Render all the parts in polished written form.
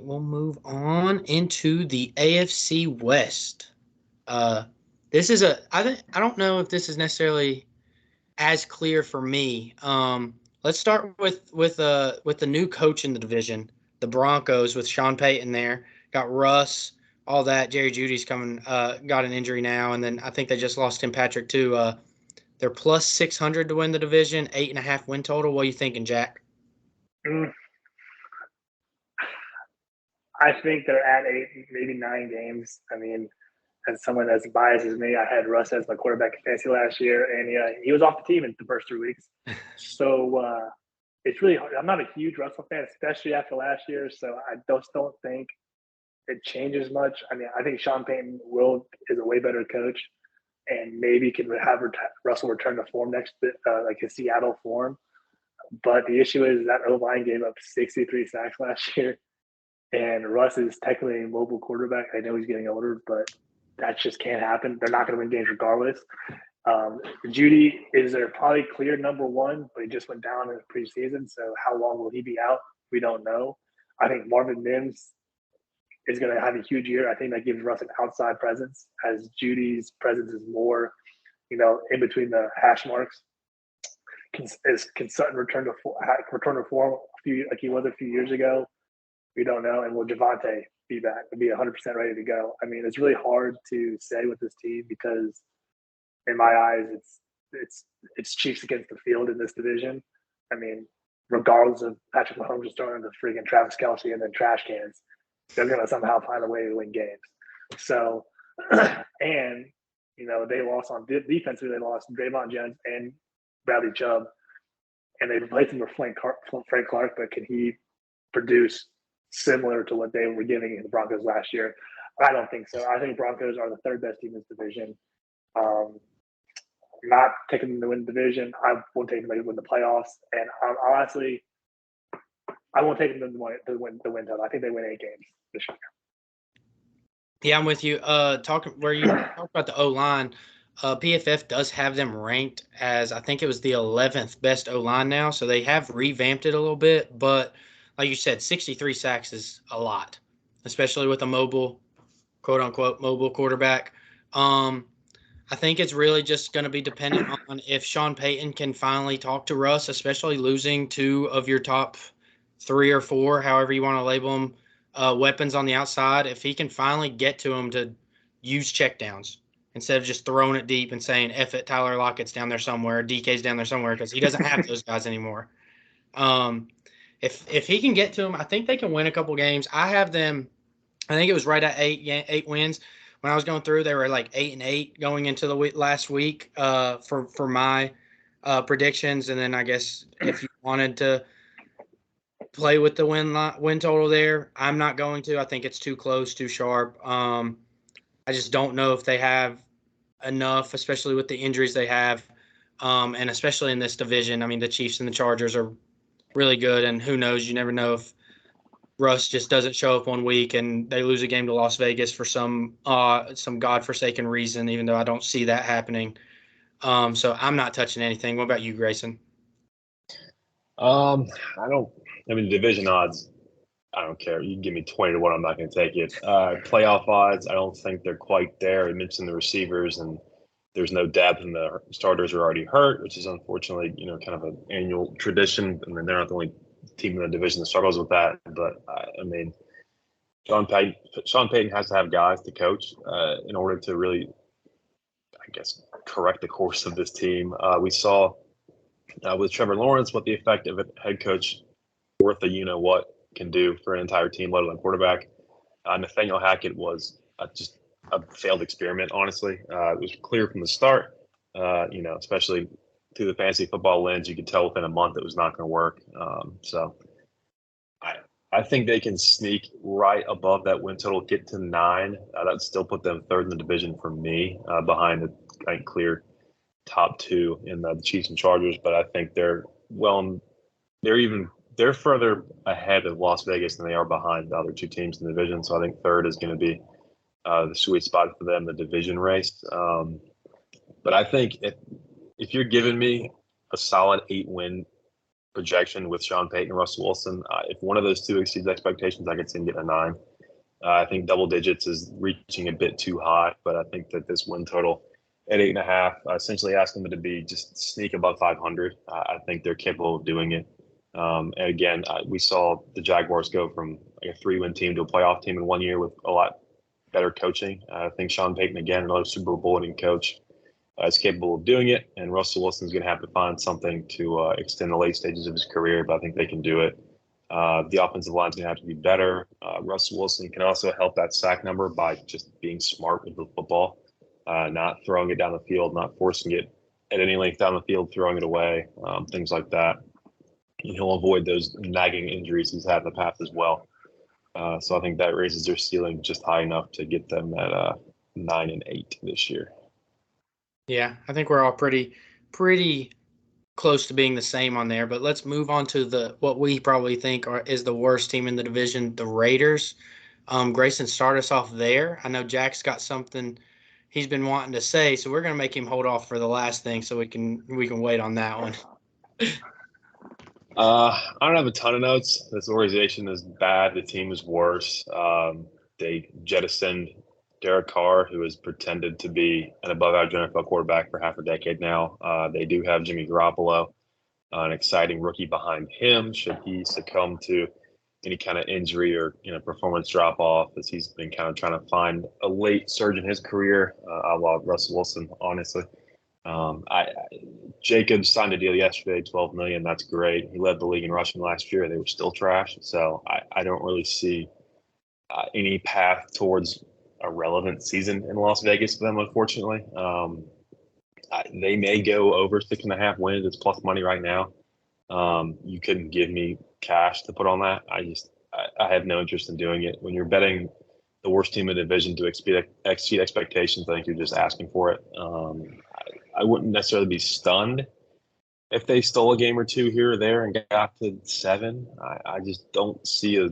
we'll move on into the AFC West. This is I don't know if this is necessarily as clear for me. Let's start with the new coach in the division, the Broncos, with Sean Payton there. Got Russ, all that. Jerry Judy's coming, got an injury now, and then I think they just lost Tim Patrick too. They're plus 600 to win the division, 8.5 win total. What are you thinking, Jack? I think they're at 8, maybe 9 games. I mean, as someone as biased as me, I had Russ as my quarterback in fantasy last year, and he was off the team in the first 3 weeks. So it's really hard. I'm not a huge Russell fan, especially after last year. So I just don't think it changes much. I mean, I think Sean Payton is a way better coach, and maybe can have Russell return to form next, like his Seattle form. But the issue is that O-line gave up 63 sacks last year, and Russ is technically a mobile quarterback. I know he's getting older, but that just can't happen. They're not going to win games regardless. Judy is their probably clear number one, but he just went down in the preseason. So how long will he be out? We don't know. I think Marvin Mims is going to have a huge year. I think that gives Russ an outside presence, as Judy's presence is more, in between the hash marks. Can Sutton return to form like he was a few years ago? We don't know. And will Javante be back and be 100% ready to go? I mean, it's really hard to say with this team because, in my eyes, it's Chiefs against the field in this division. I mean, regardless of Patrick Mahomes just throwing the freaking Travis Kelce and then trash cans, they're going to somehow find a way to win games. So, and they lost on defensively. They lost Draymond Jones and Bradley Chubb, and they replaced him with Frank Clark. But can he produce similar to what they were giving the Broncos last year? I don't think so. I think Broncos are the third best team in this division. Not taking them to win the division. I won't take them to win the playoffs. And honestly, I won't take them to win the win total. I think they win 8 games this year. Yeah, I'm with you. Talk about the O-line. PFF does have them ranked as, I think it was the 11th best O-line now. So they have revamped it a little bit. But like you said, 63 sacks is a lot, especially with a mobile, quote unquote, mobile quarterback. I think it's really just going to be dependent on if Sean Payton can finally talk to Russ, especially losing 2 of your top 3 or 4, however you want to label them, weapons on the outside. If he can finally get to him to use checkdowns instead of just throwing it deep and saying, F it, Tyler Lockett's down there somewhere, DK's down there somewhere, because he doesn't have those guys anymore. If he can get to him, I think they can win a couple games. I have them, I think it was right at 8 wins. When I was going through, they were like 8-8 going into the last week for my predictions. And then I guess if you wanted to play with the win total there, I'm not going to. I think it's too close, too sharp. I just don't know if they have enough, especially with the injuries they have, and especially in this division. I mean, the Chiefs and the Chargers are really good, and who knows? You never know if Russ just doesn't show up one week and they lose a game to Las Vegas for some godforsaken reason, even though I don't see that happening. So I'm not touching anything. What about you, Grayson? The division odds, I don't care. You can give me 20 to 1, I'm not going to take it. Playoff odds, I don't think they're quite there. I mentioned the receivers, and there's no depth, and the starters are already hurt, which is unfortunately, kind of an annual tradition. I mean, they're not the only team in the division that struggles with that. But I mean, Sean Payton has to have guys to coach in order to really, I guess, correct the course of this team. We saw with Trevor Lawrence what the effect of a head coach worth a what can do for an entire team, let alone quarterback. Nathaniel Hackett was just a failed experiment, honestly. It was clear from the start, especially through the fantasy football lens, you could tell within a month it was not going to work. So I think they can sneak right above that win total, get to 9. That'd still put them third in the division for me, behind the clear top 2 in the Chiefs and Chargers. But I think they're further ahead of Las Vegas than they are behind the other 2 teams in the division. So I think third is going to be the sweet spot for them, the division race. But I think if you're giving me a solid 8-win projection with Sean Payton and Russell Wilson. If one of those two exceeds expectations, I could see him getting a 9. I think double digits is reaching a bit too high, but I think that this win total at 8.5, essentially asking them to be just sneak above 500. I think they're capable of doing it. And again, we saw the Jaguars go from a 3-win team to a playoff team in 1 year with a lot better coaching. I think Sean Payton, again, another Super Bowl winning coach, is capable of doing it. And Russell Wilson's going to have to find something to extend the late stages of his career, but I think they can do it. The offensive line's going to have to be better. Russell Wilson can also help that sack number by just being smart with the football, not throwing it down the field, not forcing it at any length down the field, throwing it away, things like that. And he'll avoid those nagging injuries he's had in the past as well. So I think that raises their ceiling just high enough to get them at 9 and 8 this year. Yeah, I think we're all pretty close to being the same on there. But let's move on to what we probably think is the worst team in the division, the Raiders. Grayson, start us off there. I know Jack's got something he's been wanting to say, so we're going to make him hold off for the last thing so we can wait on that one. I don't have a ton of notes. This organization is bad. The team is worse. They jettisoned Derek Carr, who has pretended to be an above-average NFL quarterback for half a decade now. They do have Jimmy Garoppolo, an exciting rookie behind him. Should he succumb to any kind of injury or performance drop-off, as he's been kind of trying to find a late surge in his career, a la Russell Wilson, honestly. Jacobs signed a deal yesterday, $12 million. That's great. He led the league in rushing last year. They were still trash, so I don't really see any path towards a relevant season in Las Vegas for them, unfortunately. They may go over 6.5 wins. It's plus money right now. You couldn't give me cash to put on that. I have no interest in doing it. When you're betting the worst team in the division to exceed expectations, I think you're just asking for it. I wouldn't necessarily be stunned if they stole a game or two here or there and got to 7. I just don't see a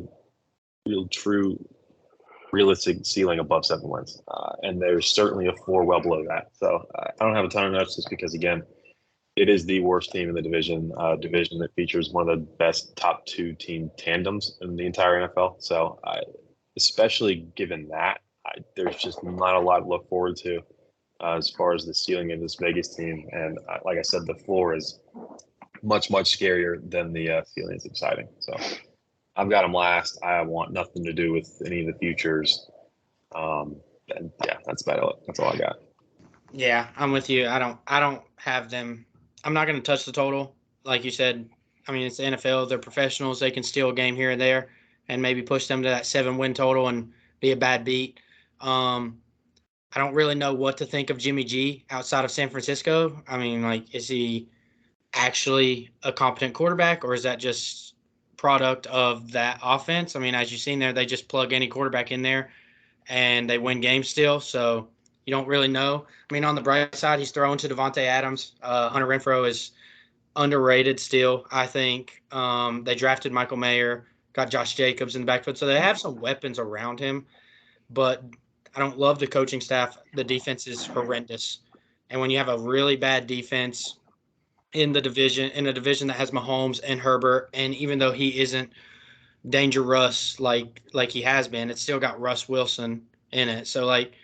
realistic ceiling above 7 wins. And there's certainly a floor well below that. So I don't have a ton of notes just because, again, it is the worst team in the division that features one of the best top 2 team tandems in the entire NFL. So especially given that, there's just not a lot to look forward to as far as the ceiling of this Vegas team. And like I said, the floor is much, much scarier than the ceiling is exciting. So I've got them last. I want nothing to do with any of the futures. And yeah, that's about it. That's all I got. Yeah, I'm with you. I don't have them. I'm not going to touch the total. Like you said, I mean, it's the NFL. They're professionals. They can steal a game here and there and maybe push them to that 7-win total and be a bad beat. I don't really know what to think of Jimmy G outside of San Francisco. I mean, like, is he actually a competent quarterback, or is that just product of that offense? I mean, as you've seen there, they just plug any quarterback in there and they win games still. So you don't really know. I mean, on the bright side, he's throwing to Devontae Adams. Hunter Renfrow is underrated still, I think. They drafted Michael Mayer, got Josh Jacobs in the backfield. So they have some weapons around him, but I don't love the coaching staff. The defense is horrendous. And when you have a really bad defense in a division that has Mahomes and Herbert, and even though he isn't dangerous like he has been, it's still got Russ Wilson in it. So, like,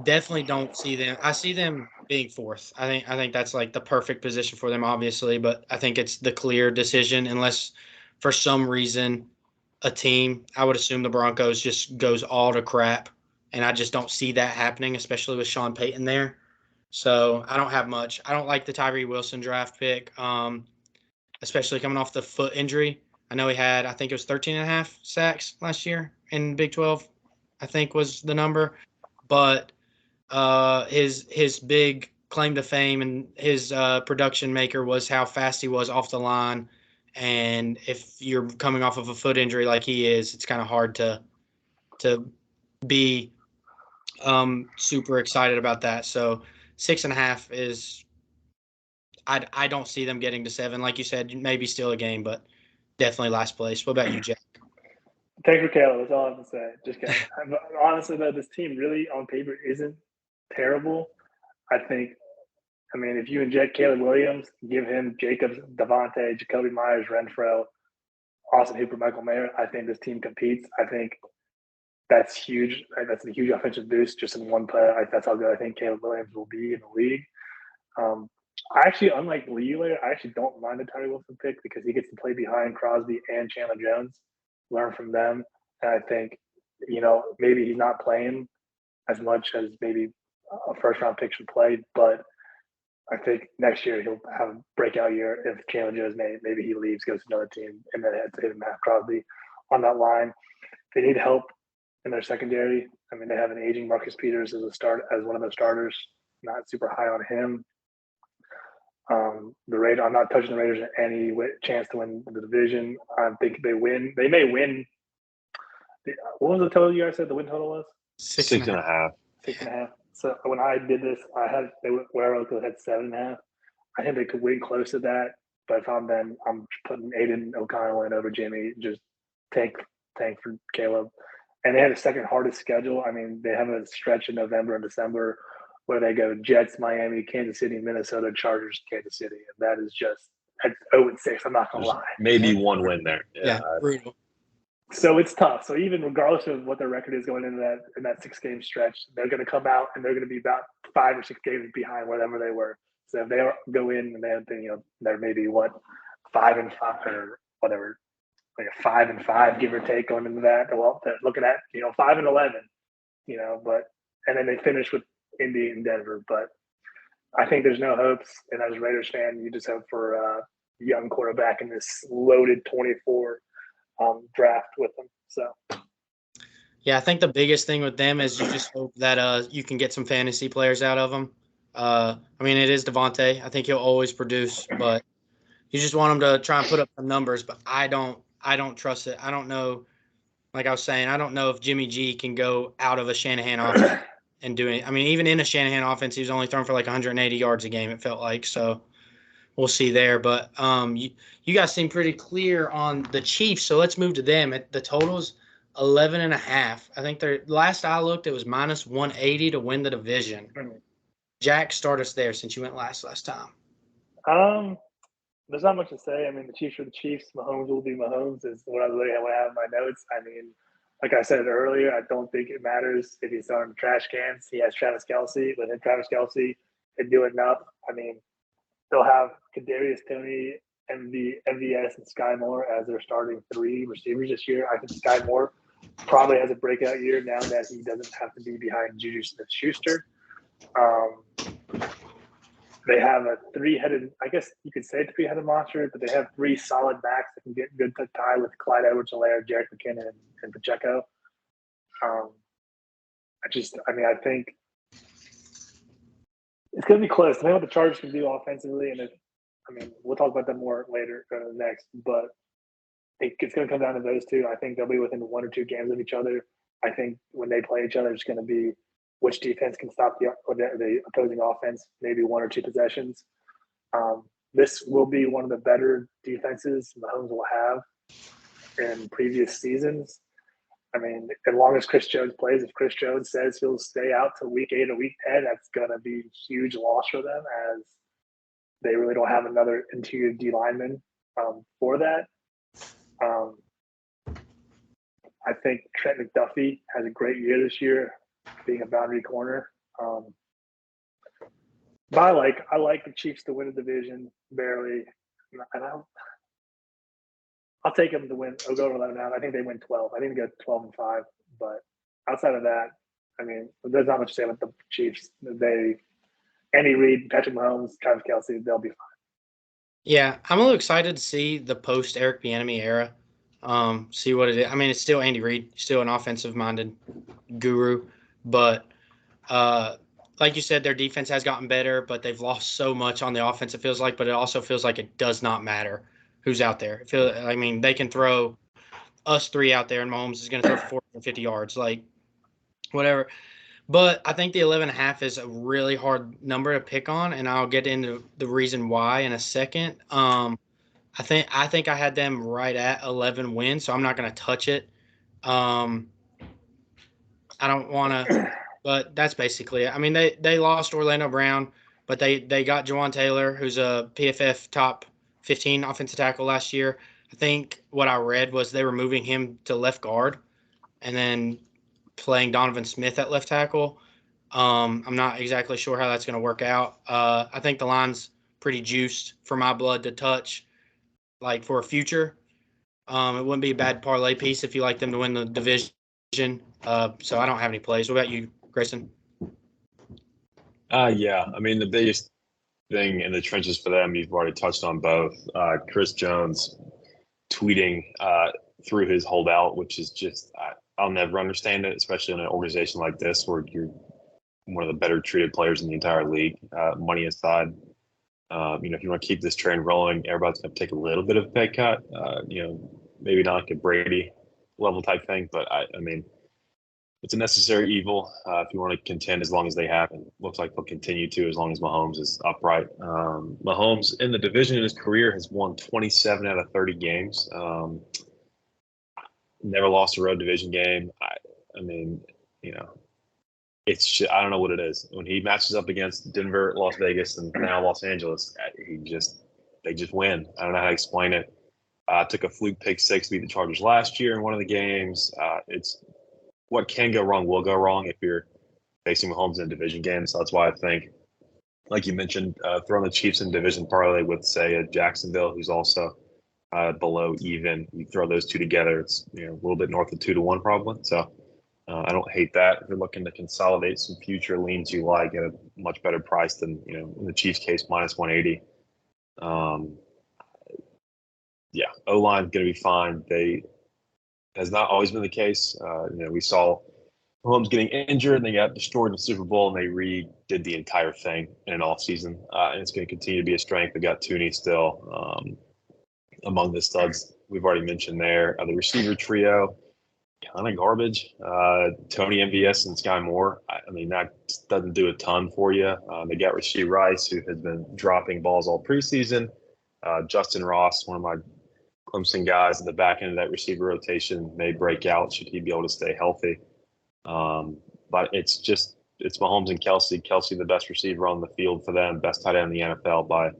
definitely don't see them. I see them being 4th. I think that's like the perfect position for them, obviously, but I think it's the clear decision unless for some reason a team, I would assume the Broncos, just goes all to crap. And I just don't see that happening, especially with Sean Payton there. So I don't have much. I don't like the Tyree Wilson draft pick, especially coming off the foot injury. I know he had, I think it was 13.5 sacks last year in Big 12, I think was the number. But his big claim to fame and his production maker was how fast he was off the line. And if you're coming off of a foot injury like he is, it's kind of hard to be super excited about that. So 6.5 is I don't see them getting to 7. Like you said, maybe still a game, but definitely last place. What about you, Jack? Thanks for Caleb. That's all I have to say. Just kidding. Honestly, though, this team really on paper isn't terrible. I think I mean, if you inject Caleb Williams, give him Jacobs, Devontae, Jacoby Myers, Renfro, Austin Hooper, Michael Mayer, I think this team competes. I think that's huge. That's a huge offensive boost just in one play. That's how good I think Caleb Williams will be in the league. I actually, unlike Leland, I actually don't mind the Tyree Wilson pick because he gets to play behind Crosby and Chandler Jones, learn from them. And I think, maybe he's not playing as much as maybe a first-round pick should play, but I think next year he'll have a breakout year if Chandler Jones maybe he leaves, goes to another team, and then has to hit Matt Crosby on that line. They need help in their secondary. I mean, they have an aging Marcus Peters as one of their starters. Not super high on him. I'm not touching the Raiders at any chance to win the division. I think they win. They may win. What was the total you guys said the win total was? 6.5. 6.5. So when I did this, where I had 7.5. I think they could win close to that. But if I'm them, I'm putting Aiden O'Connell in over Jimmy. Just tank for Caleb. And they have the second hardest schedule. I mean, they have a stretch in November and December where they go Jets, Miami, Kansas City, Minnesota, Chargers, Kansas City. And that is just at 0-6. I'm not going to lie. Maybe one win there. Yeah, brutal. So it's tough. So even regardless of what their record is going into that 6-game stretch, they're going to come out and they're going to be about 5 or 6 games behind whatever they were. So if they go in and they're maybe 5-5 or whatever, like a 5-5 give or take going into that. Well, they're looking at 5-11, and then they finish with Indy and Denver. But I think there's no hopes. And as a Raiders fan, you just hope for a young quarterback in this loaded 24 draft with them. So, yeah, I think the biggest thing with them is you just hope that you can get some fantasy players out of them. I mean, it is Devontae. I think he'll always produce, but you just want him to try and put up some numbers. But I don't trust it. I don't know. Like I was saying, I don't know if Jimmy G can go out of a Shanahan offense and do it. I mean, even in a Shanahan offense, he was only throwing for like 180 yards a game, it felt like. So we'll see there. But you guys seem pretty clear on the Chiefs, so let's move to them. The total's 11.5. I think last I looked, it was minus 180 to win the division. Jack, start us there since you went last time. There's not much to say. I mean, the Chiefs are the Chiefs. Mahomes will be Mahomes is what I have in my notes. I mean, like I said earlier, I don't think it matters if he's throwing trash cans. He has Travis Kelce. Within Travis Kelce, can do enough. I mean, they'll have Kadarius Toney, MVS, and Sky Moore as their starting 3 receivers this year. I think Sky Moore probably has a breakout year now that he doesn't have to be behind Juju Smith-Schuster. They have a 3-headed, I guess you could say 3-headed monster, but they have 3 solid backs that can get good to tie with Clyde Edwards-Helaire, Jerick McKinnon, and Pacheco. I think it's going to be close. Depending on what the Chargers can do offensively, and we'll talk about them more later next, but it's going to come down to those two. I think they'll be within 1 or 2 games of each other. I think when they play each other, it's going to be which defense can stop the opposing offense, maybe 1 or 2 possessions. This will be one of the better defenses Mahomes will have in previous seasons. I mean, as long as Chris Jones plays, if Chris Jones says he'll stay out to week 8 or week 10, that's going to be a huge loss for them as they really don't have another interior D lineman for that. I think Trent McDuffie has a great year this year, being a boundary corner. But I like the Chiefs to win the division barely. And I'll take them to win. I'll go to 11.5. I think they win 12. I think they go 12-5. But outside of that, I mean, there's not much to say about the Chiefs. Andy Reid, Patrick Mahomes, Travis Kelce, they'll be fine. Yeah, I'm a little excited to see the post Eric Bieniemy era. See what it is. I mean, it's still Andy Reid, still an offensive-minded guru. But like you said, their defense has gotten better, but they've lost so much on the offense, it feels like. But it also feels like it does not matter who's out there. They can throw us 3 out there, and Mahomes is going to throw for 450 yards, like whatever. But I think the 11.5 is a really hard number to pick on, and I'll get into the reason why in a second. I think I had them right at 11 wins, so I'm not going to touch it. I don't want to, but that's basically it. I mean, they lost Orlando Brown, but they got Jawan Taylor, who's a PFF top 15 offensive tackle last year. I think what I read was they were moving him to left guard and then playing Donovan Smith at left tackle. I'm not exactly sure how that's going to work out. I think the line's pretty juiced for my blood to touch, like for a future. It wouldn't be a bad parlay piece if you like them to win the division. So I don't have any plays. What about you, Grayson? Yeah. I mean, the biggest thing in the trenches for them, you've already touched on both. Chris Jones tweeting through his holdout, which is just I'll never understand it, especially in an organization like this where you're one of the better treated players in the entire league. Money aside, if you want to keep this train rolling, everybody's going to take a little bit of a pay cut. Maybe not like a Brady level type thing, but I mean, it's a necessary evil if you want to contend as long as they have, and looks like they'll continue to as long as Mahomes is upright. Mahomes in the division in his career has won 27 out of 30 games. Never lost a road division game. I mean, it's just, I don't know what it is. When he matches up against Denver, Las Vegas, and now Los Angeles, they just win. I don't know how to explain it. Took a fluke pick six to beat the Chargers last year in one of the games. It's what can go wrong will go wrong if you're facing Mahomes in a division game. So that's why I think, like you mentioned, throwing the Chiefs in division parlay with, say, a Jacksonville, who's also below even. You throw those two together, it's a little bit north of 2-1 probably. So I don't hate that. If you're looking to consolidate some future leans you like at a much better price than in the Chiefs case minus 180. O-line's going to be fine. They has not always been the case. We saw Mahomes getting injured and they got destroyed in the Super Bowl, and they redid the entire thing in an off season. And it's going to continue to be a strength. They got Tooney still among the studs we've already mentioned there. The receiver trio, kind of garbage. Tony MVS and Sky Moore. I mean, that doesn't do a ton for you. They got Rashee Rice, who has been dropping balls all preseason. Justin Ross, one of my Clemson guys at the back end of that receiver rotation, may break out should he be able to stay healthy. But it's Mahomes and Kelsey. Kelsey, the best receiver on the field for them, best tight end in the NFL by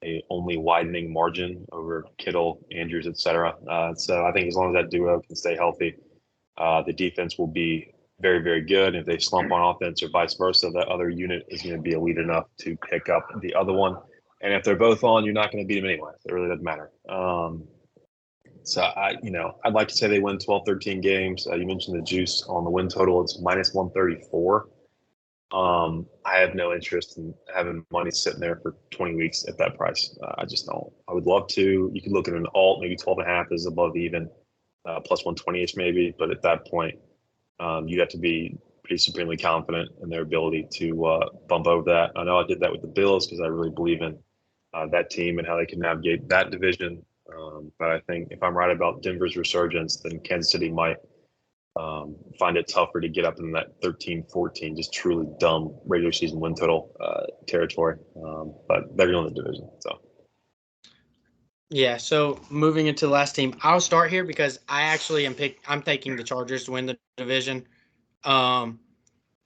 a only widening margin over Kittle, Andrews, etc. So I think as long as that duo can stay healthy, the defense will be very, very good. If they slump on offense or vice versa, that other unit is going to be elite enough to pick up the other one. And if they're both on, you're not going to beat them anyway. It really doesn't matter. So I'd like to say they win 12, 13 games. You mentioned the juice on the win total. It's minus 134. I have no interest in having money sitting there for 20 weeks at that price. I just don't. I would love to. You could look at an alt, maybe 12.5 is above even, plus 120-ish maybe. But at that point, you'd have to be pretty supremely confident in their ability to bump over that. I know I did that with the Bills because I really believe in that team and how they can navigate that division. But I think if I'm right about Denver's resurgence, then Kansas City might find it tougher to get up in that 13-14, just truly dumb regular season win total territory. But they're in the division. So. Yeah. So moving into the last team, I'll start here because I'm taking the Chargers to win the division. I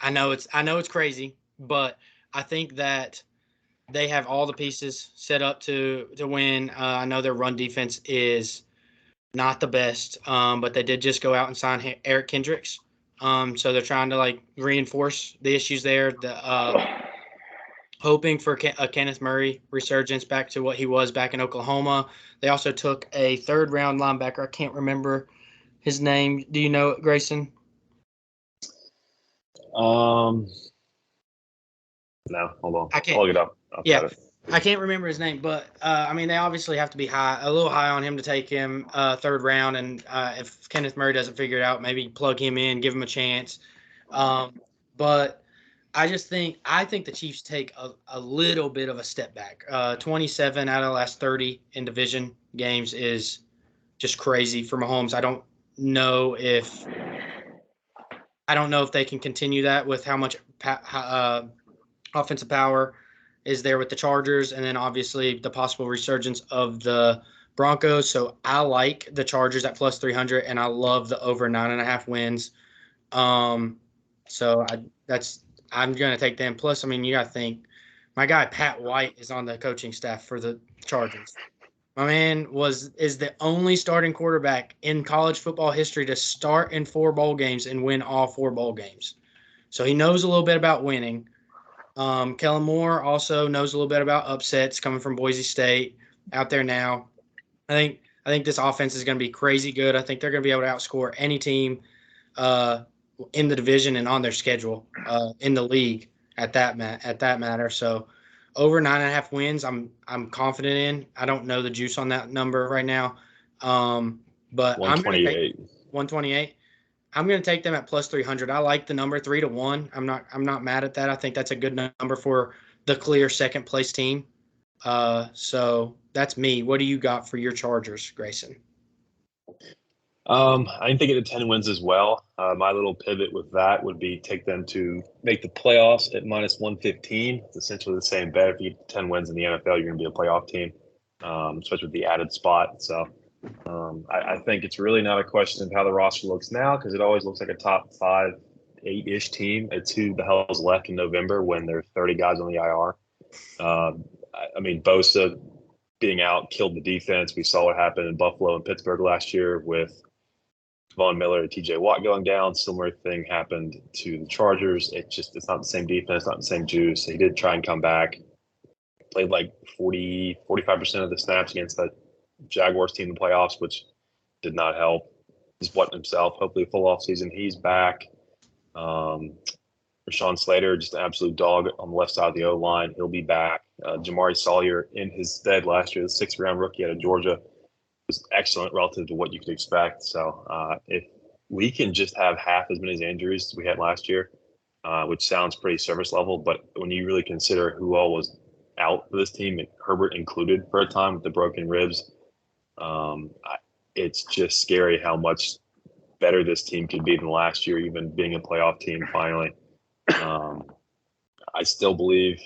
know it's crazy, but I think that they have all the pieces set up to win. I know their run defense is not the best, but they did just go out and sign Eric Kendricks. So they're trying to reinforce the issues there. Hoping for a Kenneth Murray resurgence back to what he was back in Oklahoma. They also took a third-round linebacker. I can't remember his name. Do you know it, Grayson? No, hold on. I'll look it up. I can't remember his name, but they obviously have to be a little high on him to take him third round. And if Kenneth Murray doesn't figure it out, maybe plug him in, give him a chance. But I think the Chiefs take a little bit of a step back. 27 out of the last 30 in division games is just crazy for Mahomes. I don't know if they can continue that with how much offensive power is there with the Chargers, and then obviously the possible resurgence of the Broncos. So I like the Chargers at plus 300, and I love the over 9.5 wins. So I'm going to take them. Plus, you got to think My guy Pat White is on the coaching staff for the Chargers. My man is the only starting quarterback in college football history to start in 4 bowl games and win all 4 bowl games. So he knows a little bit about winning. Kellen Moore also knows a little bit about upsets coming from Boise State out there now. I think this offense is going to be crazy good. I think they're going to be able to outscore any team in the division and on their schedule in the league at that matter. So over 9.5 wins, I'm confident in. I don't know the juice on that number right now, but I'm going to take 128. I'm going to take them at plus 300. I like the number 3-1. I'm not mad at that. I think that's a good number for the clear second place team. So that's me. What do you got for your Chargers, Grayson? I'm thinking of 10 wins as well. My little pivot with that would be take them to make the playoffs at minus 115. It's essentially the same bet. If you get 10 wins in the NFL, you're going to be a playoff team, especially with the added spot. So I think it's really not a question of how the roster looks now, because it always looks like a top 5, 8-ish team. It's who the hell is left in November when there's 30 guys on the IR. I mean, Bosa being out killed the defense. We saw what happened in Buffalo and Pittsburgh last year with Von Miller and TJ Watt going down. Similar thing happened to the Chargers. It's not the same defense, not the same juice. He did try and come back, played like 45% of the snaps against that Jaguars team in the playoffs, which did not help. He's buttoned himself. Hopefully, full off season, he's back. Rashawn Slater, just an absolute dog on the left side of the O line. He'll be back. Jamari Sawyer in his stead last year, the 6th-round rookie out of Georgia, was excellent relative to what you could expect. So if we can just have half as many injuries as we had last year, which sounds pretty service level, but when you really consider who all was out for this team, Herbert included for a time with the broken ribs, it's just scary how much better this team could be than last year, even being a playoff team finally. I still believe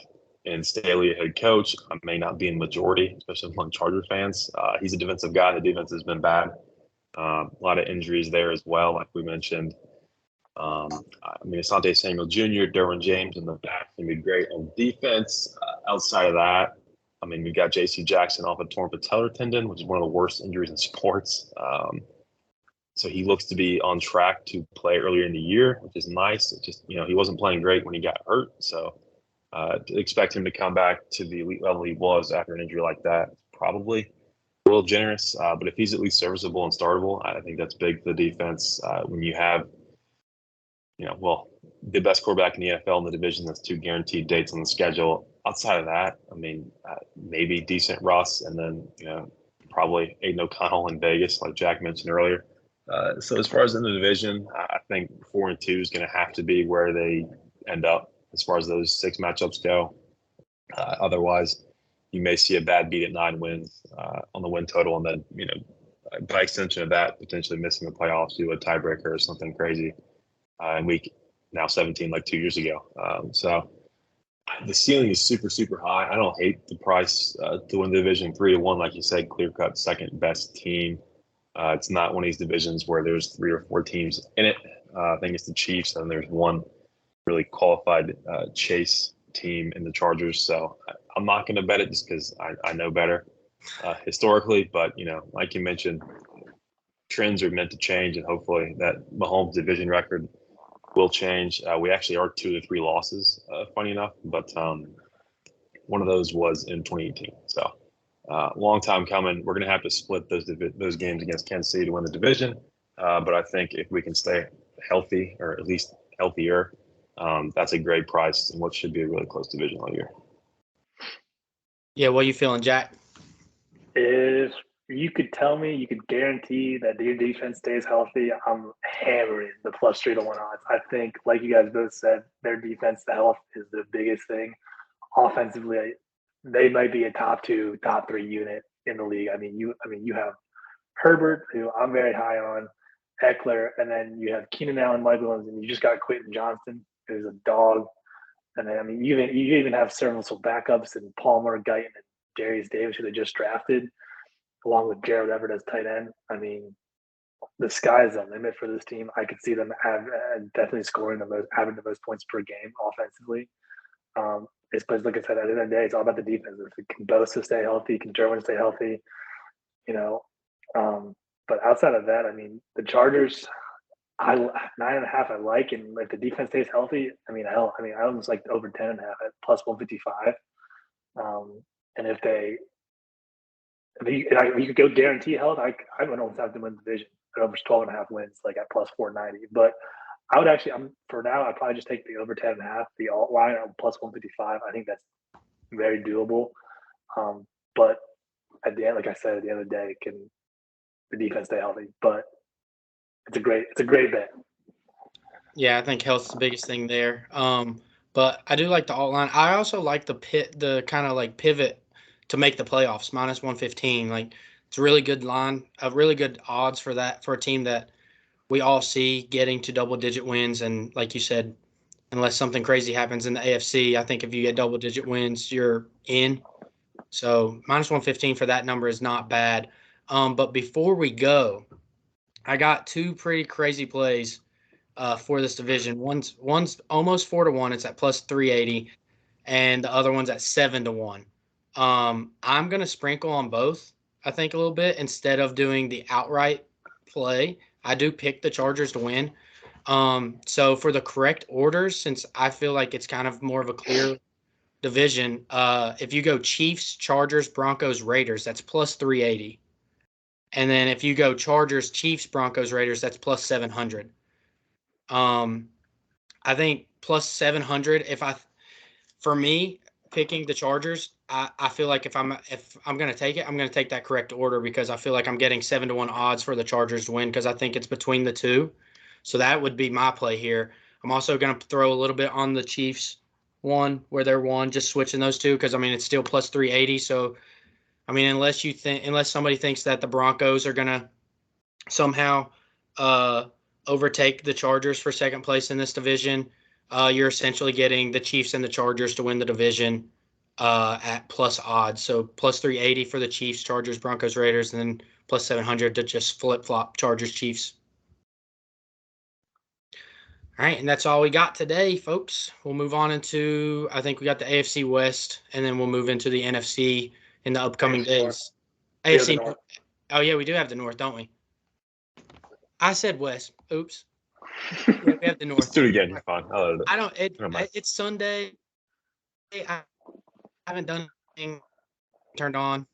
in Staley, head coach. I may not be in majority, especially among Chargers fans. He's a defensive guy. The defense has been bad. A lot of injuries there as well, like we mentioned. I mean, Asante Samuel Jr., Derwin James in the back can be great on defense. Outside of that, I mean, we've got J.C. Jackson off a torn patellar tendon, which is one of the worst injuries in sports. So he looks to be on track to play earlier in the year, which is nice. It's just, he wasn't playing great when he got hurt. So to expect him to come back to the elite level he was after an injury like that, probably a little generous. But if he's at least serviceable and startable, I think that's big for the defense. When you have, the best quarterback in the NFL in the division, that's 2 guaranteed dates on the schedule. Outside of that, I mean, maybe decent Russ, and then, probably Aiden O'Connell in Vegas, like Jack mentioned earlier. So as far as in the division, I think 4-2 is going to have to be where they end up as far as those 6 matchups go. Otherwise, you may see a bad beat at 9 wins on the win total, and then, by extension of that, potentially missing the playoffs due to a tiebreaker or something crazy in week now 17, like 2 years ago. So the ceiling is super, super high. I don't hate the price to win the division 3-1, like you said, clear-cut second best team. It's not one of these divisions where there's 3 or 4 teams in it. I think it's the Chiefs, and there's one really qualified chase team in the Chargers. So I'm not going to bet it just because I know better historically. But, like you mentioned, trends are meant to change, and hopefully that Mahomes division record will change. We actually are 2 to 3 losses, funny enough, but one of those was in 2018. So long time coming. We're going to have to split those games against Kansas City to win the division. But I think if we can stay healthy, or at least healthier, that's a great price in what should be a really close division all year. Yeah, what are you feeling, Jack? If you could tell me, you could guarantee that the defense stays healthy, I'm hammering the plus 3-1 odds. I think, like you guys both said, their defense, the health is the biggest thing. Offensively, they might be a top 2, top 3 unit in the league. I mean, you have Herbert, who I'm very high on, Eckler, and then you have Keenan Allen, Mike Williams, and you just got Quentin Johnston, who's a dog. And then, I mean, you even have serviceable backups and Palmer, Guyton, and Darius Davis, who they just drafted, along with Gerald Everett as tight end. I mean, the sky's the limit for this team. I could see them definitely having the most points per game offensively. But like I said, at the end of the day, it's all about the defense. If can Bosa stay healthy, can Derwin stay healthy, you know. But outside of that, I mean, the Chargers, 9.5, I like, and if the defense stays healthy, I mean, hell, I mean, I almost like over 10.5 at plus 155. And if you could go guarantee health, I would almost have to win the division at over 12.5 wins, like at plus 490. But I would actually, for now, I'd probably just take the over 10.5, the alt line at plus 155. I think that's very doable. But at the end, like I said, at the end of the day, can the defense stay healthy? But it's a great bet. Yeah, I think health's the biggest thing there. But I do like the alt line. I also like the kind of like pivot to make the playoffs, minus 115. Like it's a really good line, a really good odds for that for a team that we all see getting to double digit wins. And like you said, unless something crazy happens in the AFC, I think if you get double digit wins, you're in. So minus 115 for that number is not bad. But before we go, I got two pretty crazy plays for this division. One's almost 4-1. It's at plus 380, and the other one's at 7-1. I'm gonna sprinkle on both. I think a little bit instead of doing the outright play. I do pick the Chargers to win. So for the correct orders, since I feel like it's kind of more of a clear division, if you go Chiefs, Chargers, Broncos, Raiders, that's plus 380. And then if you go Chargers, Chiefs, Broncos, Raiders, that's plus 700. I think plus 700. For me, picking the Chargers, I feel like if I'm gonna take it, I'm gonna take that correct order because I feel like I'm getting 7-1 odds for the Chargers to win because I think it's between the two. So that would be my play here. I'm also gonna throw a little bit on the Chiefs one where they're one, just switching those two because I mean it's still plus 380. So I mean unless somebody thinks that the Broncos are gonna somehow overtake the Chargers for second place in this division, you're essentially getting the Chiefs and the Chargers to win the division at plus odds. So plus 380 for the Chiefs, Chargers, Broncos, Raiders, and then plus 700 to just flip-flop Chargers, Chiefs. All right, and that's all we got today, folks. We'll move on into, I think we got the AFC West, and then we'll move into the NFC in the upcoming days. AFC North. Oh, yeah, we do have the North, don't we? I said West. Oops. Yeah, we have the North. Let's do it again. You're fine. It's Sunday. I haven't done anything turned on.